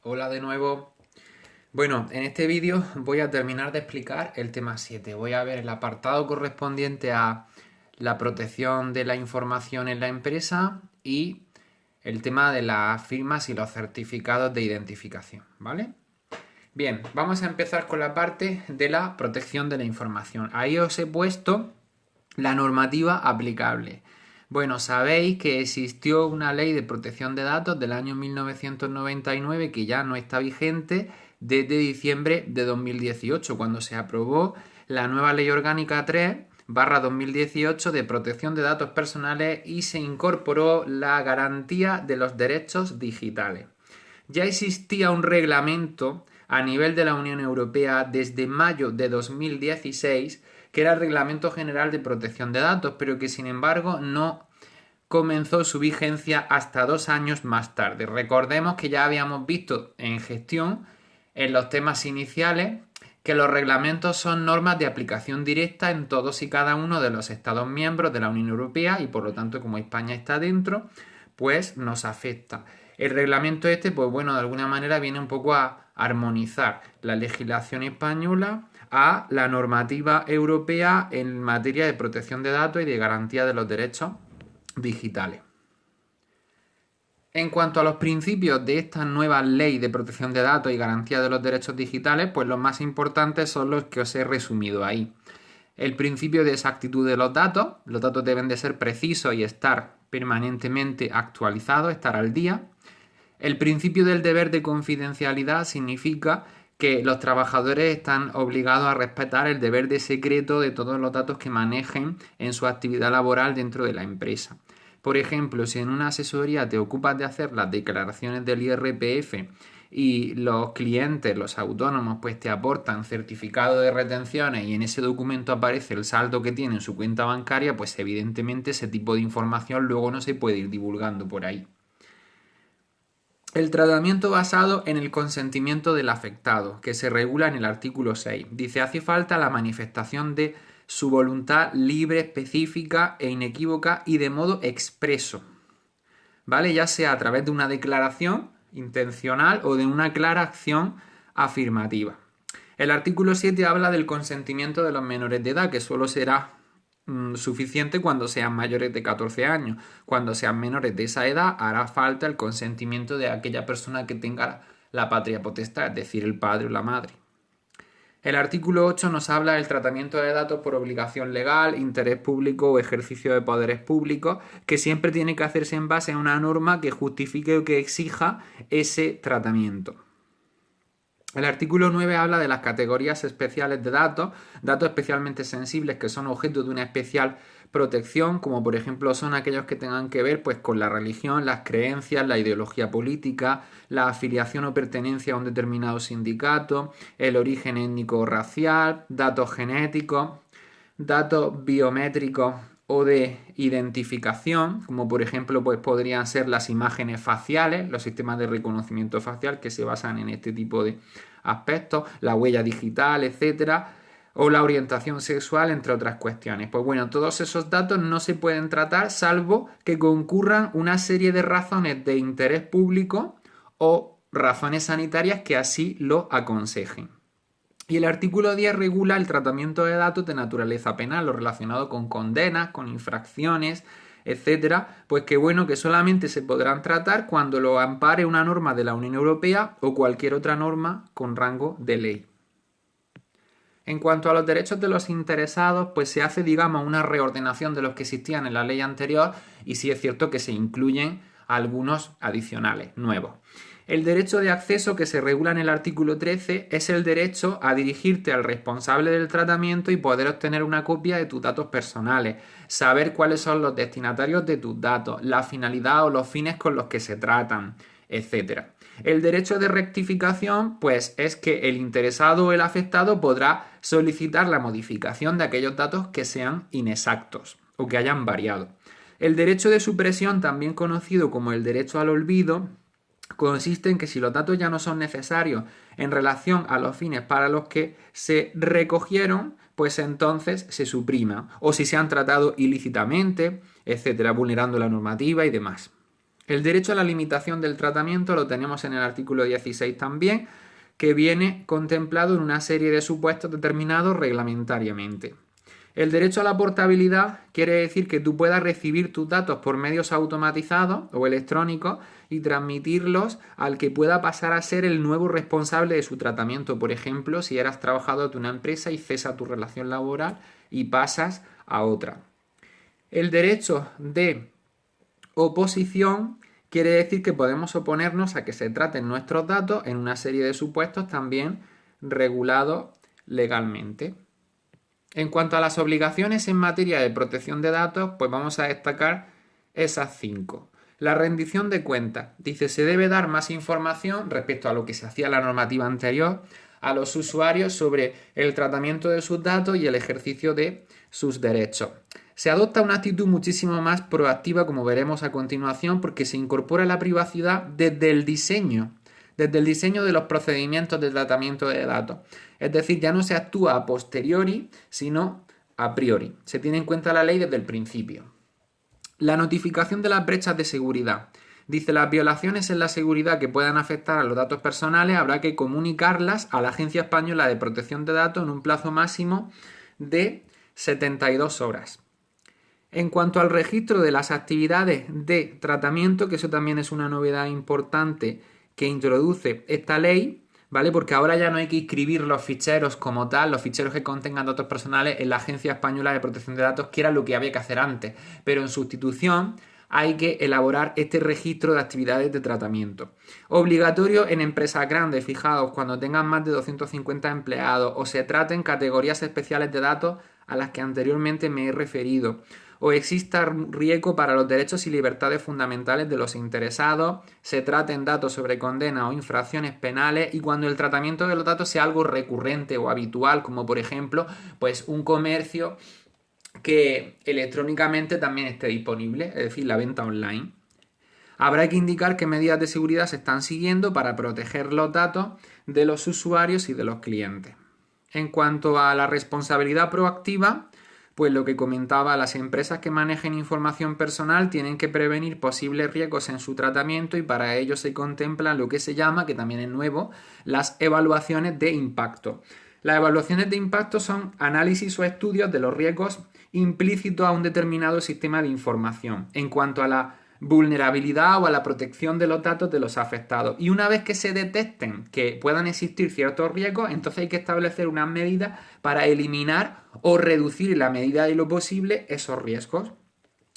Hola de nuevo. Bueno, en este vídeo voy a terminar de explicar el tema 7. Voy a ver el apartado correspondiente a la protección de la información en la empresa y el tema de las firmas y los certificados de identificación, ¿vale? Bien, vamos a empezar con la parte de la protección de la información. Ahí os he puesto la normativa aplicable. Bueno, sabéis que existió una ley de protección de datos del año 1999 que ya no está vigente desde diciembre de 2018, cuando se aprobó la nueva Ley Orgánica 3/2018 de protección de datos personales y se incorporó la garantía de los derechos digitales. Ya existía un reglamento a nivel de la Unión Europea desde mayo de 2016, que era el Reglamento General de Protección de Datos, pero que sin embargo no comenzó su vigencia hasta 2 años más tarde. Recordemos que ya habíamos visto en gestión, en los temas iniciales, que los reglamentos son normas de aplicación directa en todos y cada uno de los Estados miembros de la Unión Europea y por lo tanto, como España está dentro, pues nos afecta. El reglamento pues bueno, de alguna manera viene un poco a armonizar la legislación española a la normativa europea en materia de protección de datos y de garantía de los derechos digitales. En cuanto a los principios de esta nueva ley de protección de datos y garantía de los derechos digitales, pues los más importantes son los que os he resumido ahí. El principio de exactitud de los datos deben de ser precisos y estar permanentemente actualizados, estar al día. El principio del deber de confidencialidad significa que los trabajadores están obligados a respetar el deber de secreto de todos los datos que manejen en su actividad laboral dentro de la empresa. Por ejemplo, si en una asesoría te ocupas de hacer las declaraciones del IRPF y los clientes, los autónomos, pues te aportan certificado de retenciones y en ese documento aparece el saldo que tiene en su cuenta bancaria, pues evidentemente ese tipo de información luego no se puede ir divulgando por ahí. El tratamiento basado en el consentimiento del afectado, que se regula en el artículo 6. Dice, hace falta la manifestación de su voluntad libre, específica e inequívoca y de modo expreso, ¿vale? Ya sea a través de una declaración intencional o de una clara acción afirmativa. El artículo 7 habla del consentimiento de los menores de edad, que solo será suficiente cuando sean mayores de 14 años. Cuando sean menores de esa edad hará falta el consentimiento de aquella persona que tenga la patria potestad, es decir, el padre o la madre. El artículo 8 nos habla del tratamiento de datos por obligación legal, interés público o ejercicio de poderes públicos, que siempre tiene que hacerse en base a una norma que justifique o que exija ese tratamiento. El artículo 9 habla de las categorías especiales de datos especialmente sensibles que son objeto de una especial protección, como por ejemplo son aquellos que tengan que ver pues, con la religión, las creencias, la ideología política, la afiliación o pertenencia a un determinado sindicato, el origen étnico o racial, datos genéticos, datos biométricos o de identificación, como por ejemplo pues podrían ser las imágenes faciales, los sistemas de reconocimiento facial que se basan en este tipo de aspectos, la huella digital, etcétera, o la orientación sexual, entre otras cuestiones. Pues bueno, todos esos datos no se pueden tratar salvo que concurran una serie de razones de interés público o razones sanitarias que así lo aconsejen. Y el artículo 10 regula el tratamiento de datos de naturaleza penal, lo relacionado con condenas, con infracciones, etcétera, pues que bueno, que solamente se podrán tratar cuando lo ampare una norma de la Unión Europea o cualquier otra norma con rango de ley. En cuanto a los derechos de los interesados, pues se hace, digamos, una reordenación de los que existían en la ley anterior y sí es cierto que se incluyen algunos adicionales, nuevos. El derecho de acceso que se regula en el artículo 13 es el derecho a dirigirte al responsable del tratamiento y poder obtener una copia de tus datos personales, saber cuáles son los destinatarios de tus datos, la finalidad o los fines con los que se tratan, etc. El derecho de rectificación, pues es que el interesado o el afectado podrá solicitar la modificación de aquellos datos que sean inexactos o que hayan variado. El derecho de supresión, también conocido como el derecho al olvido, consiste en que si los datos ya no son necesarios en relación a los fines para los que se recogieron, pues entonces se suprima, o si se han tratado ilícitamente, etcétera, vulnerando la normativa y demás. El derecho a la limitación del tratamiento lo tenemos en el artículo 16 también, que viene contemplado en una serie de supuestos determinados reglamentariamente. El derecho a la portabilidad quiere decir que tú puedas recibir tus datos por medios automatizados o electrónicos y transmitirlos al que pueda pasar a ser el nuevo responsable de su tratamiento. Por ejemplo, si eras trabajador de una empresa y cesa tu relación laboral y pasas a otra. El derecho de oposición quiere decir que podemos oponernos a que se traten nuestros datos en una serie de supuestos también regulados legalmente. En cuanto a las obligaciones en materia de protección de datos, pues vamos a destacar esas 5. La rendición de cuentas. Dice, se debe dar más información respecto a lo que se hacía en la normativa anterior a los usuarios sobre el tratamiento de sus datos y el ejercicio de sus derechos. Se adopta una actitud muchísimo más proactiva, como veremos a continuación, porque se incorpora la privacidad desde el diseño de los procedimientos de tratamiento de datos. Es decir, ya no se actúa a posteriori, sino a priori. Se tiene en cuenta la ley desde el principio. La notificación de las brechas de seguridad. Dice, las violaciones en la seguridad que puedan afectar a los datos personales habrá que comunicarlas a la Agencia Española de Protección de Datos en un plazo máximo de 72 horas. En cuanto al registro de las actividades de tratamiento, que eso también es una novedad importante que introduce esta ley, ¿vale? Porque ahora ya no hay que inscribir los ficheros como tal, los ficheros que contengan datos personales en la Agencia Española de Protección de Datos, que era lo que había que hacer antes, pero en sustitución hay que elaborar este registro de actividades de tratamiento. Obligatorio en empresas grandes, fijaos, cuando tengan más de 250 empleados o se traten categorías especiales de datos a las que anteriormente me he referido, o exista riesgo para los derechos y libertades fundamentales de los interesados, se traten datos sobre condenas o infracciones penales y cuando el tratamiento de los datos sea algo recurrente o habitual, como por ejemplo, pues un comercio que electrónicamente también esté disponible, es decir, la venta online. Habrá que indicar qué medidas de seguridad se están siguiendo para proteger los datos de los usuarios y de los clientes. En cuanto a la responsabilidad proactiva, pues lo que comentaba, las empresas que manejen información personal tienen que prevenir posibles riesgos en su tratamiento y para ello se contempla lo que se llama, que también es nuevo, las evaluaciones de impacto. Las evaluaciones de impacto son análisis o estudios de los riesgos implícitos a un determinado sistema de información en cuanto a la vulnerabilidad o a la protección de los datos de los afectados. Y una vez que se detecten que puedan existir ciertos riesgos, entonces hay que establecer unas medidas para eliminar o reducir en la medida de lo posible esos riesgos.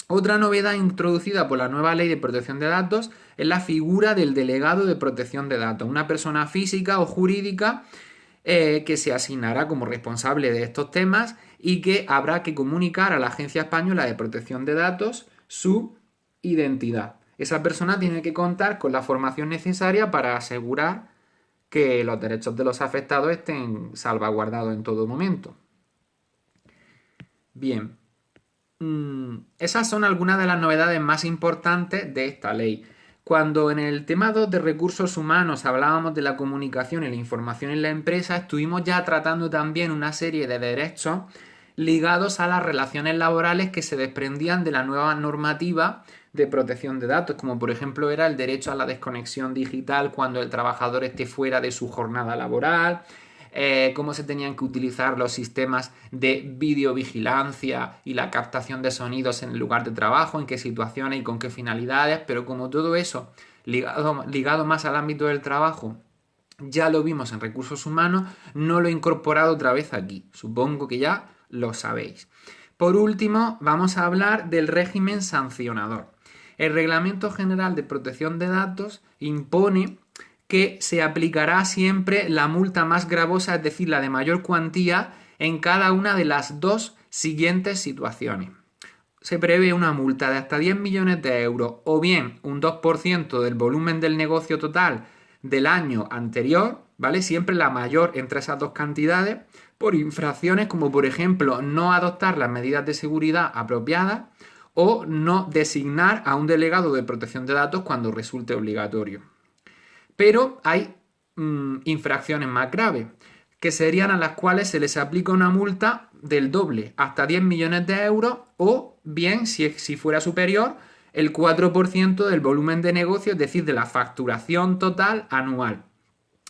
Otra novedad introducida por la nueva Ley de Protección de Datos es la figura del delegado de protección de datos, una persona física o jurídica que se asignará como responsable de estos temas y que habrá que comunicar a la Agencia Española de Protección de Datos su identidad. Esa persona tiene que contar con la formación necesaria para asegurar que los derechos de los afectados estén salvaguardados en todo momento. Bien, esas son algunas de las novedades más importantes de esta ley. Cuando en el tema 2 de recursos humanos hablábamos de la comunicación y la información en la empresa, estuvimos ya tratando también una serie de derechos ligados a las relaciones laborales que se desprendían de la nueva normativa de protección de datos, como por ejemplo era el derecho a la desconexión digital cuando el trabajador esté fuera de su jornada laboral, cómo se tenían que utilizar los sistemas de videovigilancia y la captación de sonidos en el lugar de trabajo, en qué situaciones y con qué finalidades, pero como todo eso ligado más al ámbito del trabajo ya lo vimos en recursos humanos, no lo he incorporado otra vez aquí, supongo que ya lo sabéis. Por último, vamos a hablar del régimen sancionador. El Reglamento General de Protección de Datos impone que se aplicará siempre la multa más gravosa, es decir, la de mayor cuantía, en cada una de las dos siguientes situaciones. Se prevé una multa de hasta 10 millones de euros o bien un 2% del volumen del negocio total del año anterior, ¿vale? Siempre la mayor entre esas dos cantidades, por infracciones como por ejemplo no adoptar las medidas de seguridad apropiadas o no designar a un delegado de protección de datos cuando resulte obligatorio. Pero hay infracciones más graves, que serían a las cuales se les aplica una multa del doble, hasta 10 millones de euros, o bien, si fuera superior, el 4% del volumen de negocio, es decir, de la facturación total anual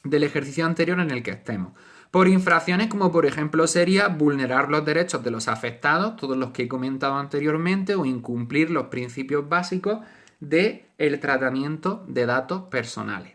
del ejercicio anterior en el que estemos. Por infracciones como por ejemplo sería vulnerar los derechos de los afectados, todos los que he comentado anteriormente, o incumplir los principios básicos del tratamiento de datos personales.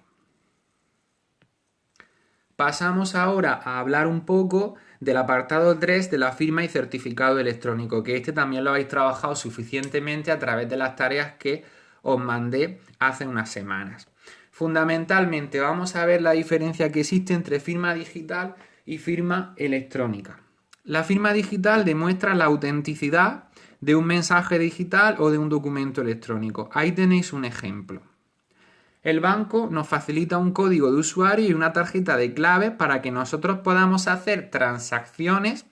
Pasamos ahora a hablar un poco del apartado 3 de la firma y certificado electrónico, que este también lo habéis trabajado suficientemente a través de las tareas que os mandé hace unas semanas. Fundamentalmente vamos a ver la diferencia que existe entre firma digital y firma electrónica. La firma digital demuestra la autenticidad de un mensaje digital o de un documento electrónico. Ahí tenéis un ejemplo. El banco nos facilita un código de usuario y una tarjeta de claves para que nosotros podamos hacer transacciones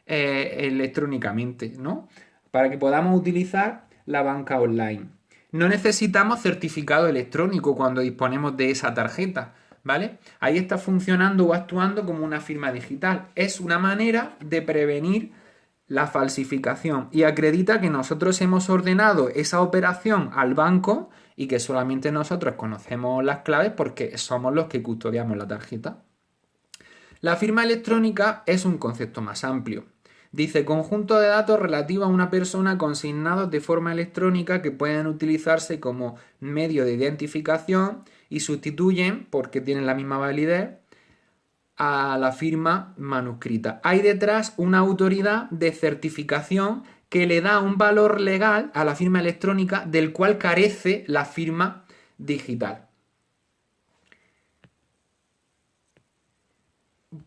electrónicamente, ¿no? Para que podamos utilizar la banca online. No necesitamos certificado electrónico cuando disponemos de esa tarjeta, ¿vale? Ahí está funcionando o actuando como una firma digital. Es una manera de prevenir la falsificación y acredita que nosotros hemos ordenado esa operación al banco y que solamente nosotros conocemos las claves porque somos los que custodiamos la tarjeta. La firma electrónica es un concepto más amplio. Dice conjunto de datos relativo a una persona consignados de forma electrónica que pueden utilizarse como medio de identificación y sustituyen, porque tienen la misma validez, a la firma manuscrita. Hay detrás una autoridad de certificación que le da un valor legal a la firma electrónica del cual carece la firma digital.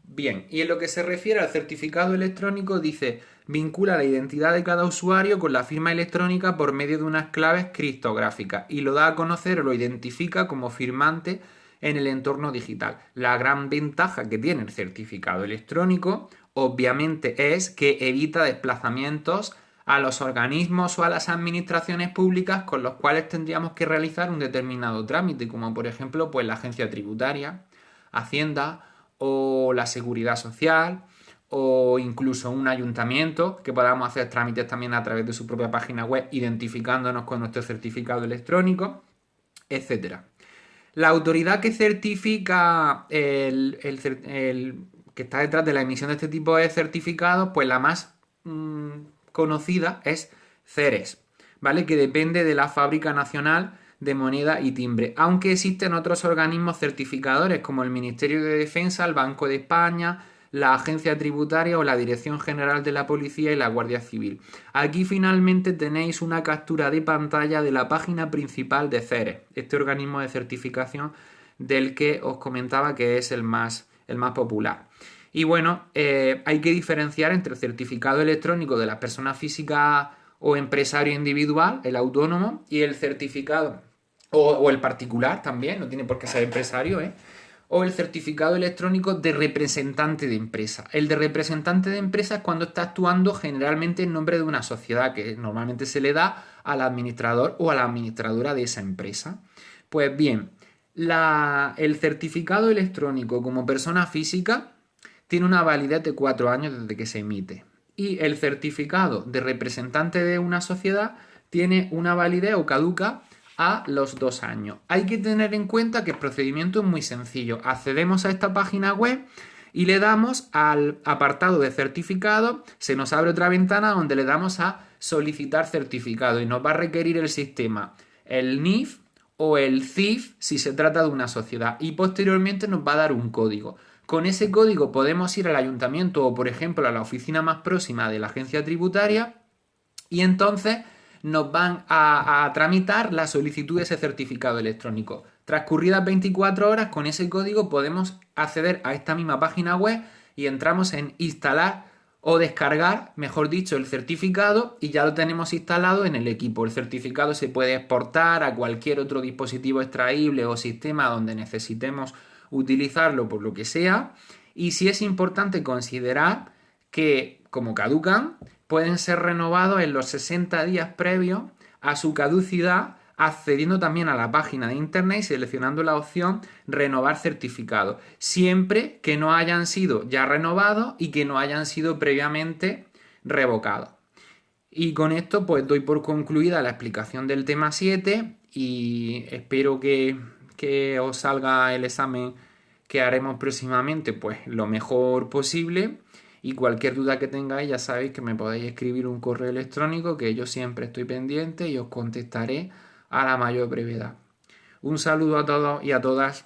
Bien, y en lo que se refiere al certificado electrónico dice vincula la identidad de cada usuario con la firma electrónica por medio de unas claves criptográficas y lo da a conocer o lo identifica como firmante en el entorno digital. La gran ventaja que tiene el certificado electrónico obviamente es que evita desplazamientos a los organismos o a las administraciones públicas con los cuales tendríamos que realizar un determinado trámite, como por ejemplo pues la agencia tributaria, Hacienda o la Seguridad Social o incluso un ayuntamiento, que podamos hacer trámites también a través de su propia página web identificándonos con nuestro certificado electrónico, etc. La autoridad que certifica que está detrás de la emisión de este tipo de certificados, pues la más conocida es Ceres, ¿vale? Que depende de la Fábrica Nacional de Moneda y Timbre, aunque existen otros organismos certificadores como el Ministerio de Defensa, el Banco de España, la Agencia Tributaria o la Dirección General de la Policía y la Guardia Civil. Aquí finalmente tenéis una captura de pantalla de la página principal de Ceres, este organismo de certificación del que os comentaba que es el más popular. Y bueno, hay que diferenciar entre el certificado electrónico de la persona física o empresario individual, el autónomo, y el certificado, o el particular también, no tiene por qué ser empresario, o el certificado electrónico de representante de empresa. El de representante de empresa es cuando está actuando generalmente en nombre de una sociedad, que normalmente se le da al administrador o a la administradora de esa empresa. Pues bien, el certificado electrónico como persona física tiene una validez de 4 años desde que se emite. Y el certificado de representante de una sociedad tiene una validez o caduca a los 2 años. Hay que tener en cuenta que el procedimiento es muy sencillo. Accedemos a esta página web y le damos al apartado de certificado, se nos abre otra ventana donde le damos a solicitar certificado y nos va a requerir el sistema, el NIF o el CIF si se trata de una sociedad, y posteriormente nos va a dar un código. Con ese código podemos ir al ayuntamiento o, por ejemplo, a la oficina más próxima de la agencia tributaria y entonces nos van a tramitar la solicitud de ese certificado electrónico. Transcurridas 24 horas, con ese código podemos acceder a esta misma página web y entramos en instalar o descargar, mejor dicho, el certificado y ya lo tenemos instalado en el equipo. El certificado se puede exportar a cualquier otro dispositivo extraíble o sistema donde necesitemos utilizarlo por lo que sea, y sí es importante considerar que, como caducan, pueden ser renovados en los 60 días previos a su caducidad, accediendo también a la página de internet y seleccionando la opción renovar certificado, siempre que no hayan sido ya renovados y que no hayan sido previamente revocados. Y con esto pues doy por concluida la explicación del tema 7 y espero que os salga el examen que haremos próximamente pues lo mejor posible. Y cualquier duda que tengáis ya sabéis que me podéis escribir un correo electrónico, que yo siempre estoy pendiente y os contestaré a la mayor brevedad. Un saludo a todos y a todas.